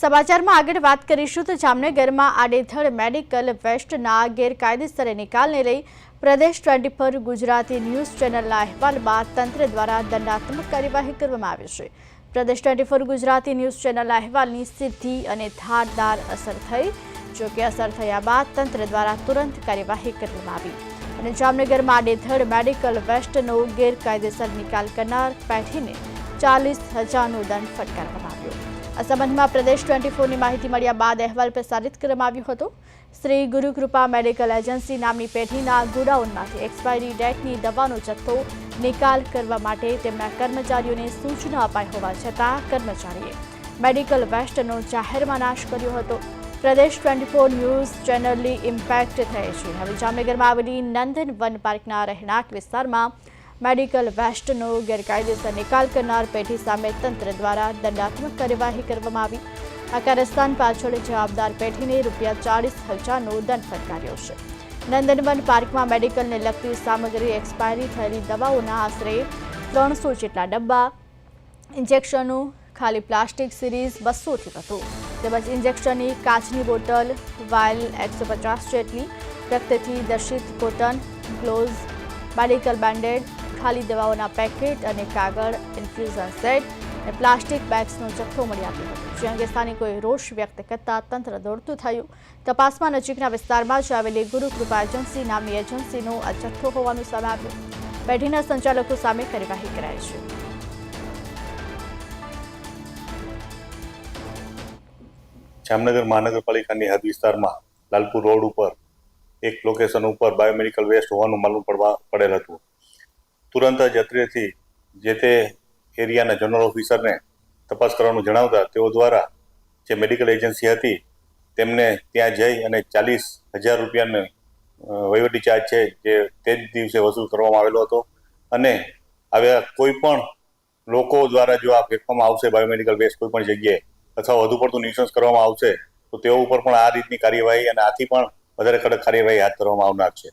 સમાચારમાં આગળ વાત કરીશું તો જામનગરમાં આડેધડ મેડિકલ વેસ્ટના ગેરકાયદેસર નિકાલને લઈ પ્રદેશ 24 ગુજરાતી ન્યૂઝ ચેનલના અહેવાલ બાદ તંત્ર દ્વારા દંડાત્મક કાર્યવાહી કરવામાં આવી છે। પ્રદેશ 24 ગુજરાતી ન્યૂઝ ચેનલના અહેવાલની સીધી અને ધારદાર અસર થઈ, જો કે અસર થયા બાદ તંત્ર દ્વારા તુરંત કાર્યવાહી કરવામાં આવી અને જામનગરમાં આડેધડ મેડિકલ વેસ્ટનો ગેરકાયદેસર નિકાલ કરનાર પેઢીને 40,000નો દંડ ફટકારવામાં આવ્યો। આ સંબંધમાં પ્રદેશ 24ની માહિતી મળ્યા બાદ અહેવાલ પ્રસારિત કરવામાં આવ્યો હતો। શ્રી ગુરુકૃપા મેડિકલ એજન્સી નામની પેઢીના ગોડાઉનમાંથી એક્સપાયરી ડેટની દવાનો જથ્થો નિકાલ કરવા માટે તેમના કર્મચારીઓને સૂચના અપાઈ હોવા છતાં કર્મચારીએ મેડિકલ વેસ્ટનો જાહેરમાં નાશ કર્યો હતો। પ્રદેશ 24 ન્યૂઝ ચેનલની ઇમ્પેક્ટ થઈ છે। હવે જામનગરમાં આવેલી નંદન વન પાર્કના રહેણાંક વિસ્તારમાં મેડિકલ વેસ્ટનો ગેરકાયદેસર નિકાલ કરનાર પેઢી સામે તંત્ર દ્વારા દંડાત્મક કાર્યવાહી કરવામાં આવી। આ કારસ્તાન પાછળ જવાબદાર પેઢીને ₹40,000નો દંડ ફટકાર્યો છે। નંદનવન પાર્કમાં મેડિકલને લગતી સામગ્રી એક્સપાયરી થયેલી દવાઓના આશરે 300 જેટલા ડબ્બા, ઇન્જેક્શનો, ખાલી પ્લાસ્ટિક સિરીઝ 200થી વધુ, તેમજ ઇન્જેક્શનની કાચની બોટલ, વાયલ 150 જેટલી, રક્તથી દર્શિત કોટન, ગ્લોવ્સ, મેડિકલ બેન્ડેડ, ખાલી દવાઓના પેકેટ અને કાગળ, ઇન્ફ્યુઝન સેટ અને પ્લાસ્ટિક બેગ્સનો જથ્થો મળી આવ્યો હતો, જે અંગે સ્થાનિકોએ રોષ વ્યક્ત કરતા તંત્ર દોડતું થયું। તપાસમાં નજીકના વિસ્તારમાં જ આવેલી ગુરુકૃપા એજન્સી નામની એજન્સીનો આ જથ્થો હોવાનું સામે આવ્યું। પેઢીના સંચાલકો સામે કાર્યવાહી કરાઈ છે। જામનગર મહાનગરપાલિકાની હદ વિસ્તારમાં લાલપુર રોડ ઉપર એક લોકેશન ઉપર બાયોમેડિકલ વેસ્ટ હોવાનું માલુમ પડેલ હતું। તુરંત જ અત્રેથી જે તે એરિયાના જનરલ ઓફિસરને તપાસ કરવાનું જણાવતા તેઓ દ્વારા જે મેડિકલ એજન્સી હતી તેમને ત્યાં જઈ અને 40,000 રૂપિયાનો વહીવટી ચાર્જ છે જે તે જ દિવસે વસૂલ કરવામાં આવેલો હતો અને આવ્યા કોઈ પણ લોકો દ્વારા જો આ ફેંકવામાં આવશે બાયોમેડિકલ વેસ્ટ કોઈ પણ જગ્યાએ અથવા વધુ પડતું ન્યુસન્સ કરવામાં આવશે તો તેઓ ઉપર પણ આ રીતની કાર્યવાહી અને આથી પણ વધારે કડક કાર્યવાહી હાથ ધરવામાં આવનાર છે।